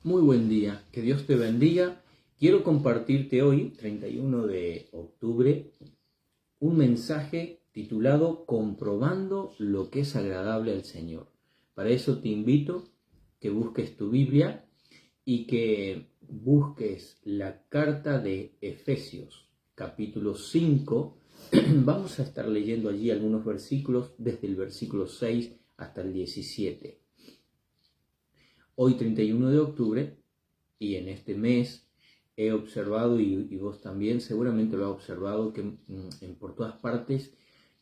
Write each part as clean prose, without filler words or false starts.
Muy buen día, que Dios te bendiga. Quiero compartirte hoy, 31 de octubre, un mensaje titulado Comprobando lo que es agradable al Señor. Para eso te invito que busques tu Biblia y que busques la carta de Efesios, capítulo 5. Vamos a estar leyendo allí algunos versículos, desde el versículo 6 hasta el 17. Hoy 31 de octubre, y en este mes he observado, y vos también seguramente lo has observado, que por todas partes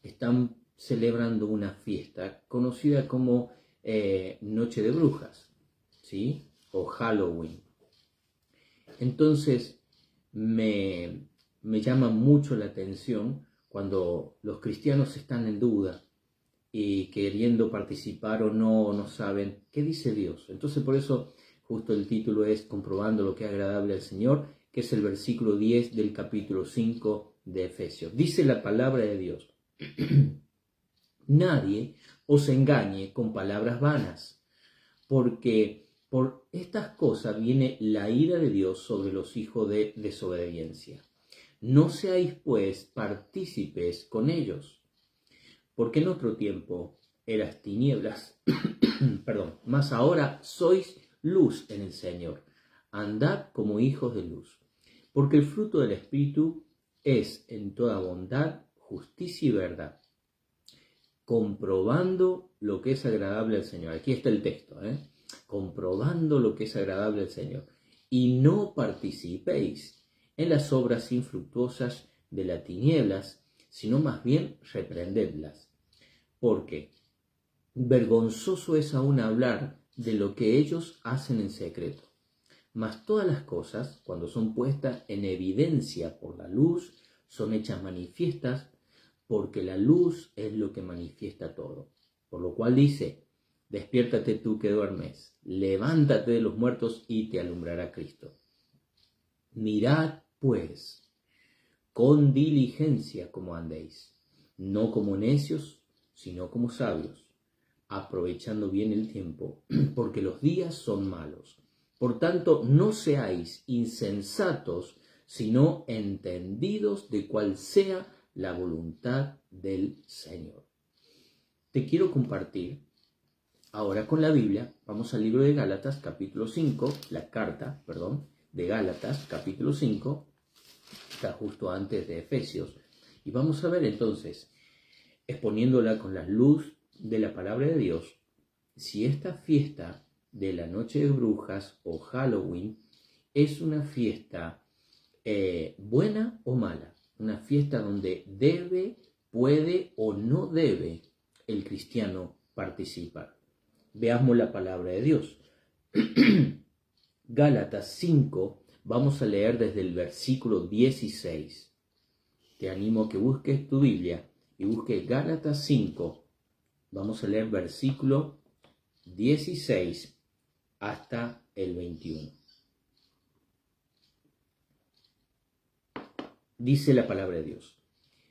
están celebrando una fiesta conocida como Noche de Brujas, ¿sí? O Halloween. Entonces me llama mucho la atención cuando los cristianos están en duda y queriendo participar o no saben qué dice Dios. Entonces por eso justo el título es Comprobando lo que es agradable al Señor, que es el versículo 10 del capítulo 5 de Efesios. Dice la palabra de Dios: Nadie os engañe con palabras vanas, porque por estas cosas viene la ira de Dios sobre los hijos de desobediencia. No seáis pues partícipes con ellos, porque en otro tiempo eras tinieblas, mas ahora sois luz en el Señor. Andad como hijos de luz, porque el fruto del Espíritu es en toda bondad, justicia y verdad, comprobando lo que es agradable al Señor. Aquí está el texto, comprobando lo que es agradable al Señor. Y no participéis en las obras infructuosas de las tinieblas, sino más bien reprendedlas. Porque vergonzoso es aún hablar de lo que ellos hacen en secreto. Mas todas las cosas, cuando son puestas en evidencia por la luz, son hechas manifiestas, porque la luz es lo que manifiesta todo. Por lo cual dice: despiértate tú que duermes, levántate de los muertos y te alumbrará Cristo. Mirad, pues, con diligencia cómo andéis, no como necios, sino como sabios, aprovechando bien el tiempo, porque los días son malos. Por tanto, no seáis insensatos, sino entendidos de cuál sea la voluntad del Señor. Te quiero compartir ahora con la Biblia. Vamos al libro de Gálatas, capítulo 5, la carta, de Gálatas, capítulo 5, está justo antes de Efesios, y vamos a ver entonces, exponiéndola con la luz de la palabra de Dios, si esta fiesta de la Noche de Brujas o Halloween es una fiesta buena o mala, una fiesta donde debe, puede o no debe el cristiano participar. Veamos la palabra de Dios. Gálatas 5, vamos a leer desde el versículo 16. Te animo a que busques tu Biblia y busques Gálatas 5. Vamos a leer versículo 16 hasta el 21. Dice la palabra de Dios: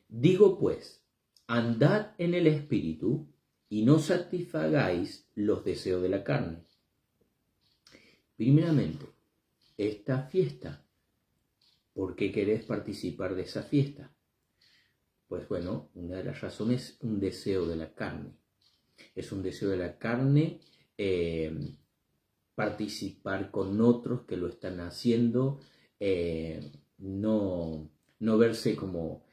Digo pues, andad en el Espíritu y no satisfagáis los deseos de la carne. Primeramente, esta fiesta, ¿por qué querés participar de esa fiesta? Pues bueno, una de las razones es un deseo de la carne. Es un deseo de la carne participar con otros que lo están haciendo, no verse como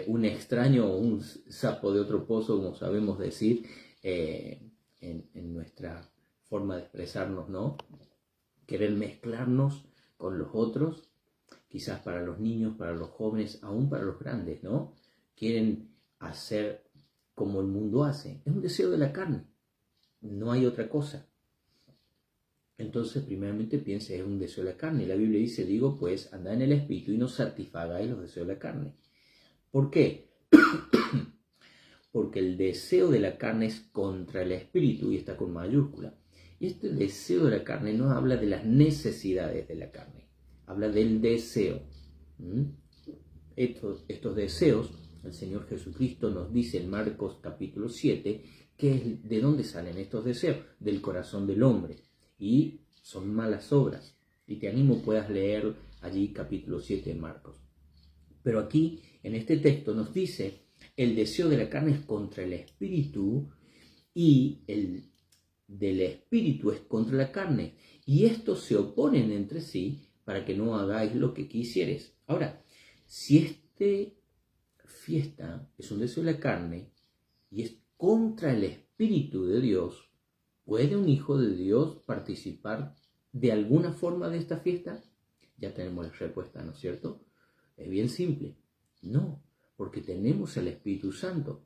un extraño o un sapo de otro pozo, como sabemos decir en nuestra forma de expresarnos, ¿no? Querer mezclarnos con los otros, quizás para los niños, para los jóvenes, aún para los grandes, ¿no? Quieren hacer como el mundo hace. Es un deseo de la carne, no hay otra cosa. Entonces, primeramente piensa, es un deseo de la carne. La Biblia dice, digo pues, andad en el Espíritu y no satisfagáis los deseos de la carne. ¿Por qué? Porque el deseo de la carne es contra el Espíritu, y está con mayúscula. Y este deseo de la carne no habla de las necesidades de la carne, habla del deseo. Estos deseos, el Señor Jesucristo nos dice en Marcos capítulo 7, que es de dónde salen estos deseos, del corazón del hombre. Y son malas obras. Y te animo puedas leer allí capítulo 7 de Marcos. Pero aquí, en este texto, nos dice, el deseo de la carne es contra el espíritu y el del espíritu es contra la carne. Y estos se oponen entre sí para que no hagáis lo que quisieres. Ahora, si esta fiesta es un deseo de la carne y es contra el espíritu de Dios, ¿puede un hijo de Dios participar de alguna forma de esta fiesta? Ya tenemos la respuesta, ¿no es cierto? Es bien simple. No, porque tenemos el Espíritu Santo.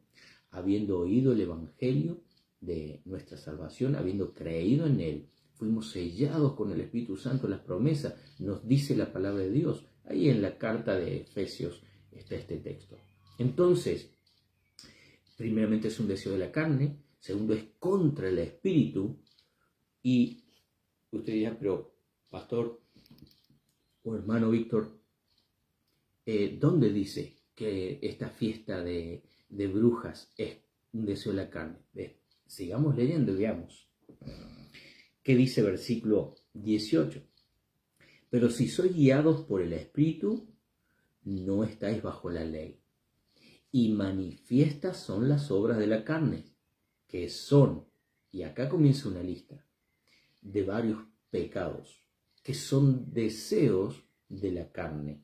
Habiendo oído el Evangelio de nuestra salvación, habiendo creído en él, fuimos sellados con el Espíritu Santo, las promesas, nos dice la palabra de Dios. Ahí en la carta de Efesios está este texto. Entonces, primeramente es un deseo de la carne, segundo es contra el Espíritu, y usted dirá, pero pastor o hermano Víctor, ¿dónde dice que esta fiesta de brujas es un deseo de la carne? Sigamos leyendo y veamos. ¿Qué dice versículo 18? Pero si sois guiados por el Espíritu, no estáis bajo la ley. Y manifiestas son las obras de la carne, que son, y acá comienza una lista, de varios pecados, que son deseos de la carne.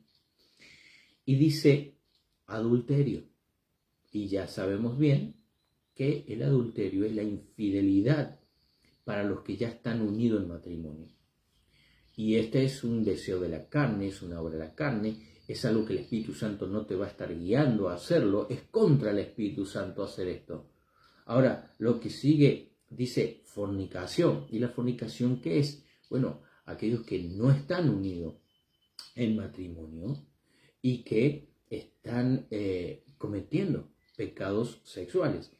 Y dice adulterio. Y ya sabemos bien que el adulterio es la infidelidad para los que ya están unidos en matrimonio. Y este es un deseo de la carne, es una obra de la carne, es algo que el Espíritu Santo no te va a estar guiando a hacerlo, es contra el Espíritu Santo hacer esto. Ahora, lo que sigue dice fornicación. ¿Y la fornicación qué es? Bueno, aquellos que no están unidos en matrimonio y que están cometiendo pecados sexuales.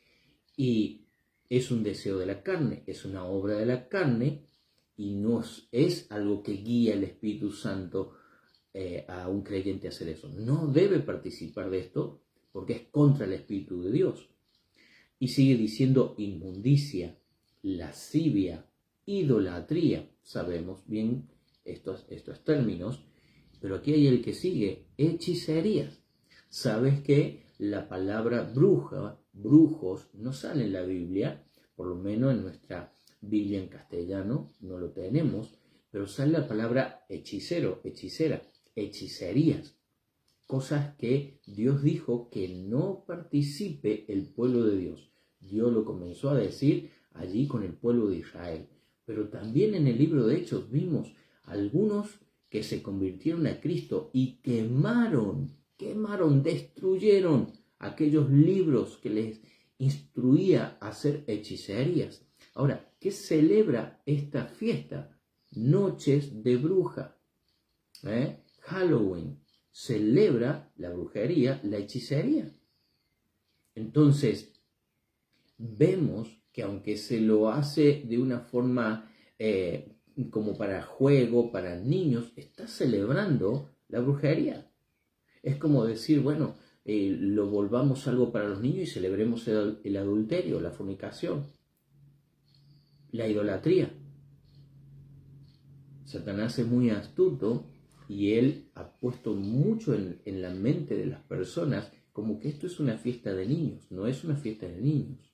Y es un deseo de la carne, es una obra de la carne y no es algo que guía el Espíritu Santo a un creyente a hacer eso. No debe participar de esto porque es contra el Espíritu de Dios. Y sigue diciendo inmundicia, lascivia, idolatría. Sabemos bien estos términos, pero aquí hay el que sigue, hechicerías. Sabes que la palabra bruja, brujos, no sale en la Biblia, por lo menos en nuestra Biblia en castellano no lo tenemos, pero sale la palabra hechicero, hechicera, hechicerías. Cosas que Dios dijo que no participe el pueblo de Dios. Dios lo comenzó a decir allí con el pueblo de Israel. Pero también en el libro de Hechos vimos algunos que se convirtieron a Cristo y quemaron, destruyeron aquellos libros que les instruía a hacer hechicerías. Ahora, ¿qué celebra esta fiesta? Noches de bruja. Halloween celebra la brujería, la hechicería. Entonces, vemos que aunque se lo hace de una forma como para juego, para niños, está celebrando la brujería. Es como decir, bueno, lo volvamos algo para los niños y celebremos el adulterio, la fornicación, la idolatría. Satanás es muy astuto y él ha puesto mucho en la mente de las personas como que esto es una fiesta de niños. No es una fiesta de niños.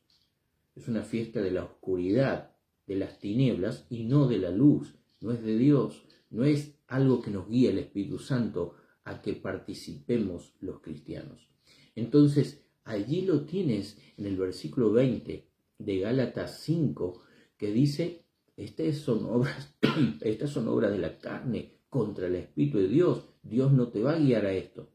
Es una fiesta de la oscuridad, de las tinieblas y no de la luz. No es de Dios. No es algo que nos guíe el Espíritu Santo a que participemos los cristianos. Entonces, allí lo tienes en el versículo 20 de Gálatas 5, que dice, estas son obras de la carne contra el Espíritu de Dios. Dios no te va a guiar a esto.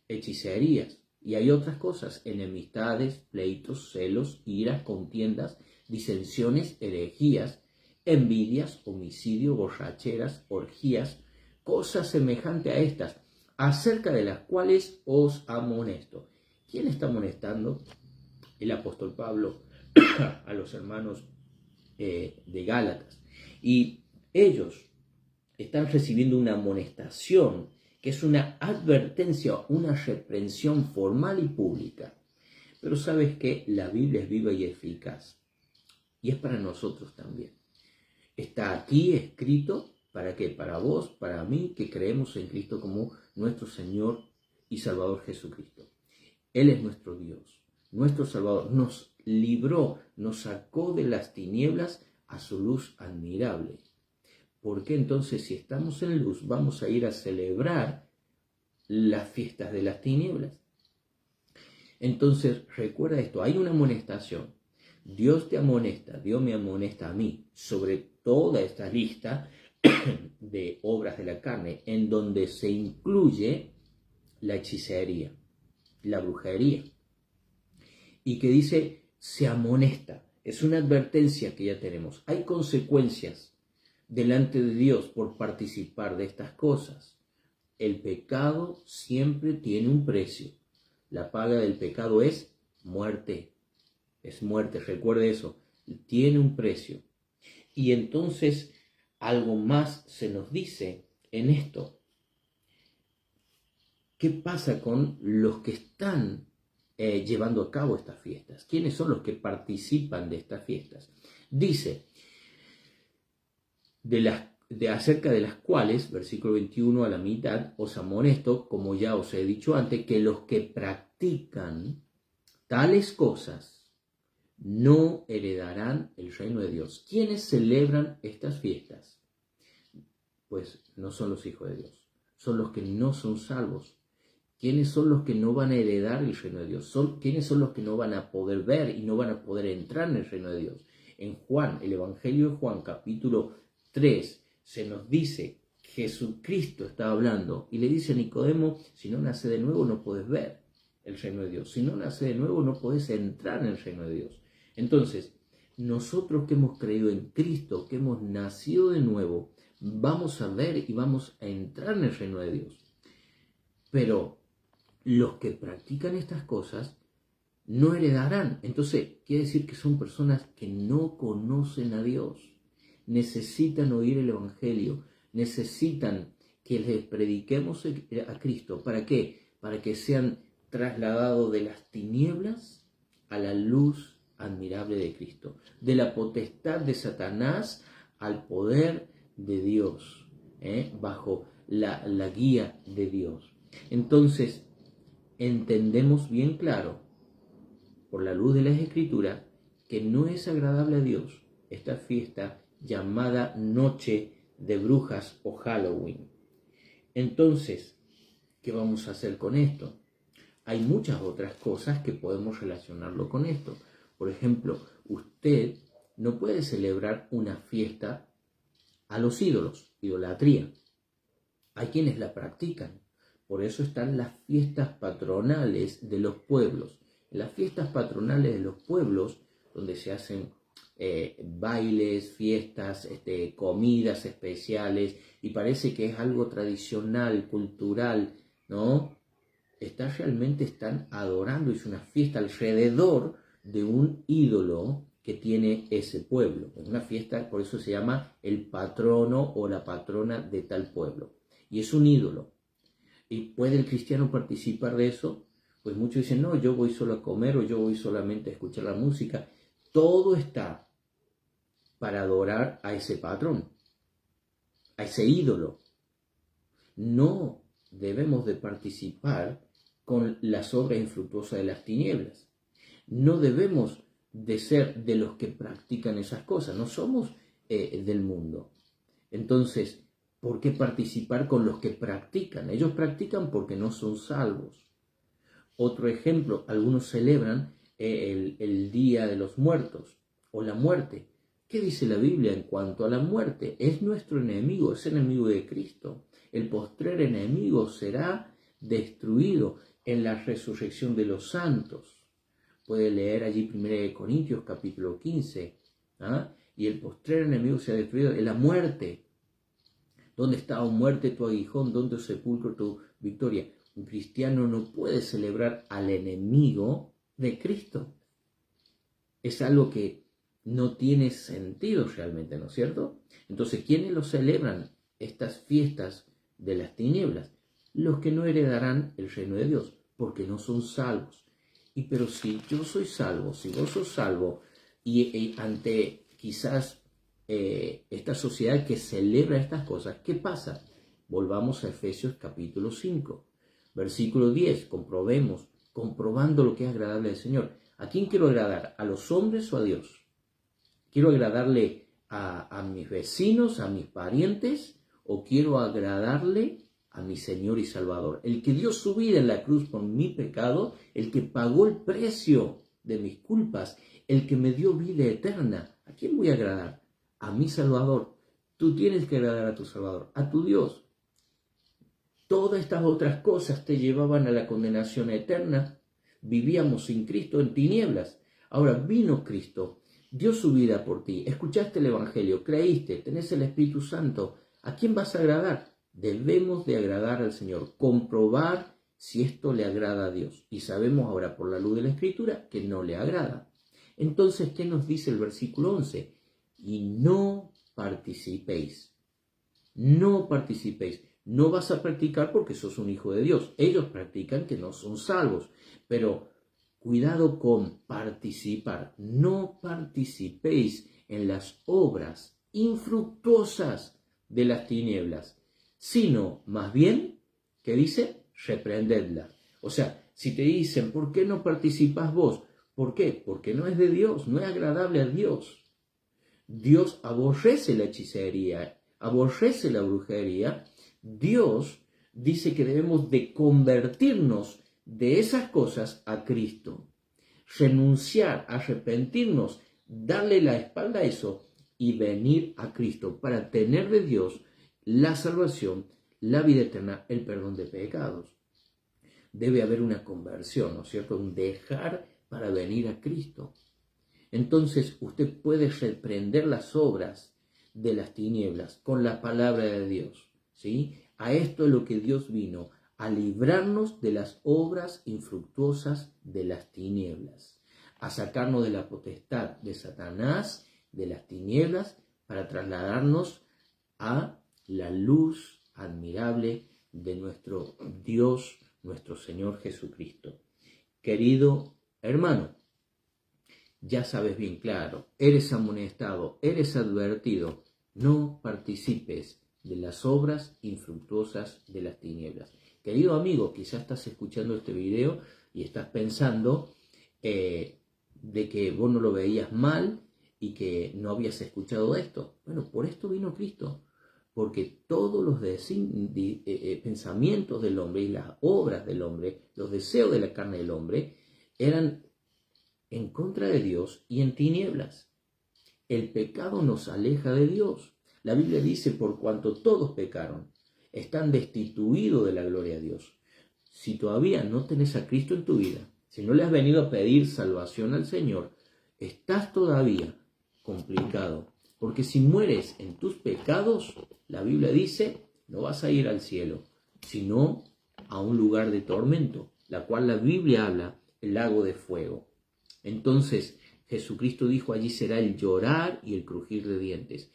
Hechicerías. Y hay otras cosas, enemistades, pleitos, celos, iras, contiendas, disensiones, herejías, envidias, homicidio, borracheras, orgías, cosas semejantes a estas, acerca de las cuales os amonesto. ¿Quién está amonestando? El apóstol Pablo a los hermanos de Gálatas. Y ellos están recibiendo una amonestación, que es una advertencia, una reprensión formal y pública. Pero sabes que la Biblia es viva y eficaz. Y es para nosotros también. Está aquí escrito, ¿para qué? Para vos, para mí, que creemos en Cristo como nuestro Señor y Salvador Jesucristo. Él es nuestro Dios, nuestro Salvador. Nos libró, nos sacó de las tinieblas a su luz admirable. ¿Por qué entonces, si estamos en luz, vamos a ir a celebrar las fiestas de las tinieblas? Entonces, recuerda esto, hay una amonestación. Dios te amonesta, Dios me amonesta a mí sobre toda esta lista de obras de la carne, en donde se incluye la hechicería, la brujería, y que dice, se amonesta. Es una advertencia que ya tenemos. Hay consecuencias delante de Dios por participar de estas cosas. El pecado siempre tiene un precio. La paga del pecado es muerte. Es muerte, recuerde eso. Tiene un precio. Y entonces algo más se nos dice en esto. ¿Qué pasa con los que están llevando a cabo estas fiestas? ¿Quiénes son los que participan de estas fiestas? Dice, acerca de las cuales, versículo 21 a la mitad, os amonesto, como ya os he dicho antes, que los que practican tales cosas no heredarán el reino de Dios. ¿Quiénes celebran estas fiestas? Pues no son los hijos de Dios, son los que no son salvos. ¿Quiénes son los que no van a heredar el reino de Dios? ¿Quiénes son los que no van a poder ver y no van a poder entrar en el reino de Dios? En Juan, el Evangelio de Juan, capítulo 3, se nos dice, Jesucristo está hablando y le dice a Nicodemo, si no nace de nuevo no puedes ver el reino de Dios. Si no nace de nuevo no puedes entrar en el reino de Dios. Entonces, nosotros que hemos creído en Cristo, que hemos nacido de nuevo, vamos a ver y vamos a entrar en el reino de Dios. Pero los que practican estas cosas no heredarán. Entonces, quiere decir que son personas que no conocen a Dios. Necesitan oír el Evangelio. Necesitan que les prediquemos a Cristo. ¿Para qué? Para que sean trasladados de las tinieblas a la luz admirable de Cristo. De la potestad de Satanás al poder de Dios. Bajo la guía de Dios. Entonces, entendemos bien claro, por la luz de las Escrituras, que no es agradable a Dios esta fiesta llamada Noche de Brujas o Halloween. Entonces, ¿qué vamos a hacer con esto? Hay muchas otras cosas que podemos relacionarlo con esto. Por ejemplo, usted no puede celebrar una fiesta a los ídolos, idolatría. Hay quienes la practican. Por eso están las fiestas patronales de los pueblos. En las fiestas patronales de los pueblos, donde se hacen bailes, fiestas, comidas especiales, y parece que es algo tradicional, cultural, ¿no? Realmente están adorando, es una fiesta alrededor de un ídolo que tiene ese pueblo. Es una fiesta, por eso se llama el patrono o la patrona de tal pueblo. Y es un ídolo. ¿Y puede el cristiano participar de eso? Pues muchos dicen, no, yo voy solo a comer o yo voy solamente a escuchar la música. Todo está para adorar a ese patrón, a ese ídolo. No debemos de participar con las obras infructuosas de las tinieblas. No debemos de ser de los que practican esas cosas. No somos del mundo. Entonces, ¿por qué participar con los que practican? Ellos practican porque no son salvos. Otro ejemplo, algunos celebran el Día de los Muertos o la muerte. ¿Qué dice la Biblia en cuanto a la muerte? Es nuestro enemigo, es enemigo de Cristo. El postrer enemigo será destruido en la resurrección de los santos. Puede leer allí 1 Corintios capítulo 15. Y el postrer enemigo será destruido en la muerte. ¿Dónde está, oh muerte, tu aguijón? ¿Dónde, oh sepulcro, tu victoria? Un cristiano no puede celebrar al enemigo de Cristo. Es algo que no tiene sentido realmente, ¿no es cierto? Entonces, ¿quiénes lo celebran estas fiestas de las tinieblas? Los que no heredarán el reino de Dios, porque no son salvos. Pero si yo soy salvo, si vos sos salvo, y ante quizás esta sociedad que celebra estas cosas, ¿qué pasa? Volvamos a Efesios capítulo 5, versículo 10, comprobando lo que es agradable al Señor. ¿A quién quiero agradar? ¿A los hombres o a Dios? ¿Quiero agradarle a mis vecinos, a mis parientes, o quiero agradarle a mi Señor y Salvador? El que dio su vida en la cruz por mi pecado, el que pagó el precio de mis culpas, el que me dio vida eterna. ¿A quién voy a agradar? A mi Salvador. Tú tienes que agradar a tu Salvador, a tu Dios. Todas estas otras cosas te llevaban a la condenación eterna. Vivíamos sin Cristo en tinieblas. Ahora vino Cristo, dio su vida por ti. Escuchaste el Evangelio, creíste, tenés el Espíritu Santo. ¿A quién vas a agradar? Debemos de agradar al Señor, comprobar si esto le agrada a Dios. Y sabemos ahora por la luz de la Escritura que no le agrada. Entonces, ¿qué nos dice el versículo 11? Y no participéis. No participéis. No vas a practicar porque sos un hijo de Dios. Ellos practican que no son salvos. Pero cuidado con participar. No participéis en las obras infructuosas de las tinieblas, sino más bien, ¿qué dice? Reprendedlas. O sea, si te dicen, ¿por qué no participas vos? ¿Por qué? Porque no es de Dios, no es agradable a Dios. Dios aborrece la hechicería, aborrece la brujería. Dios dice que debemos de convertirnos de esas cosas a Cristo. Renunciar, arrepentirnos, darle la espalda a eso y venir a Cristo para tener de Dios la salvación, la vida eterna, el perdón de pecados. Debe haber una conversión, ¿no es cierto? Un dejar para venir a Cristo. Entonces usted puede reprender las obras de las tinieblas con la palabra de Dios, ¿sí? A esto es lo que Dios vino, a librarnos de las obras infructuosas de las tinieblas, a sacarnos de la potestad de Satanás, de las tinieblas, para trasladarnos a la luz admirable de nuestro Dios, nuestro Señor Jesucristo. Querido hermano, ya sabes bien claro, eres amonestado, eres advertido, no participes de las obras infructuosas de las tinieblas. Querido amigo, quizás estás escuchando este video y estás pensando de que vos no lo veías mal y que no habías escuchado esto. Bueno, por esto vino Cristo, porque todos los pensamientos del hombre y las obras del hombre, los deseos de la carne del hombre, eran en contra de Dios y en tinieblas. El pecado nos aleja de Dios. La Biblia dice, por cuanto todos pecaron, están destituidos de la gloria de Dios. Si todavía no tenés a Cristo en tu vida, si no le has venido a pedir salvación al Señor, estás todavía complicado. Porque si mueres en tus pecados, la Biblia dice, no vas a ir al cielo, sino a un lugar de tormento, la cual la Biblia habla, el lago de fuego. Entonces Jesucristo dijo, allí será el llorar y el crujir de dientes.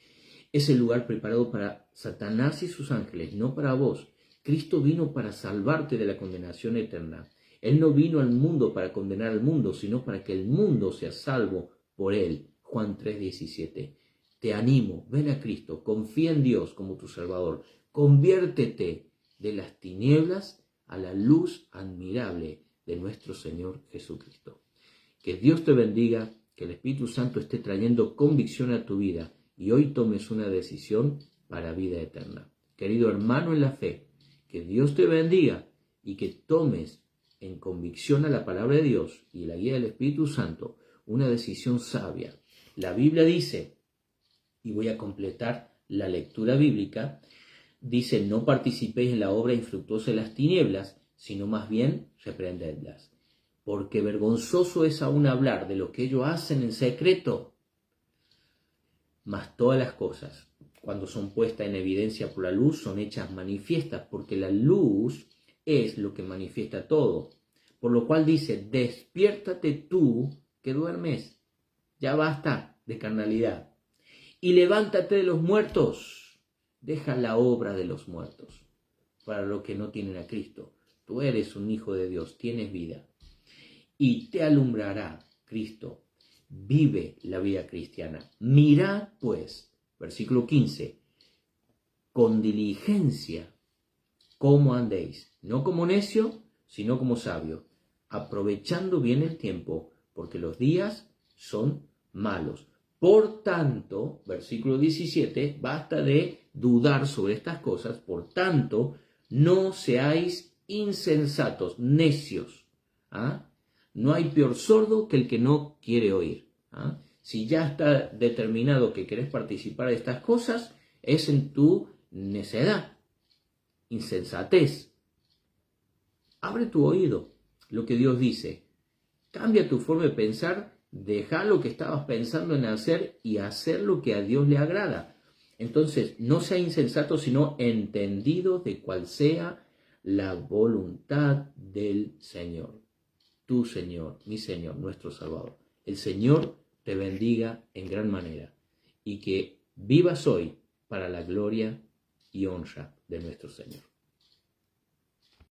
Es el lugar preparado para Satanás y sus ángeles, no para vos. Cristo vino para salvarte de la condenación eterna. Él no vino al mundo para condenar al mundo, sino para que el mundo sea salvo por él. Juan 3:17. Te animo, ven a Cristo, confía en Dios como tu Salvador. Conviértete de las tinieblas a la luz admirable de nuestro Señor Jesucristo. Que Dios te bendiga, que el Espíritu Santo esté trayendo convicción a tu vida y hoy tomes una decisión para vida eterna. Querido hermano en la fe, que Dios te bendiga y que tomes en convicción a la palabra de Dios y la guía del Espíritu Santo una decisión sabia. La Biblia dice, y voy a completar la lectura bíblica, dice, no participéis en la obra infructuosa de las tinieblas, sino más bien reprendedlas. Porque vergonzoso es aún hablar de lo que ellos hacen en secreto. Mas todas las cosas, cuando son puestas en evidencia por la luz, son hechas manifiestas, porque la luz es lo que manifiesta todo. Por lo cual dice, despiértate tú que duermes, ya basta de carnalidad, y levántate de los muertos, deja la obra de los muertos, para los que no tienen a Cristo. Tú eres un hijo de Dios, tienes vida. Y te alumbrará Cristo. Vive la vida cristiana. Mirad, pues, Versículo 15. Con diligencia, ¿cómo andéis? No como necio, sino como sabio, aprovechando bien el tiempo, porque los días son malos. Por tanto, versículo 17, basta de dudar sobre estas cosas, por tanto, no seáis insensatos, necios. ¿Ah? No hay peor sordo que el que no quiere oír. ¿Ah? Si ya está determinado que querés participar de estas cosas, es en tu necedad, insensatez. Abre tu oído, lo que Dios dice. Cambia tu forma de pensar, deja lo que estabas pensando en hacer y hacer lo que a Dios le agrada. Entonces, no sea insensato, sino entendido de cuál sea la voluntad del Señor. Tu Señor, mi Señor, nuestro Salvador. El Señor te bendiga en gran manera y que vivas hoy para la gloria y honra de nuestro Señor.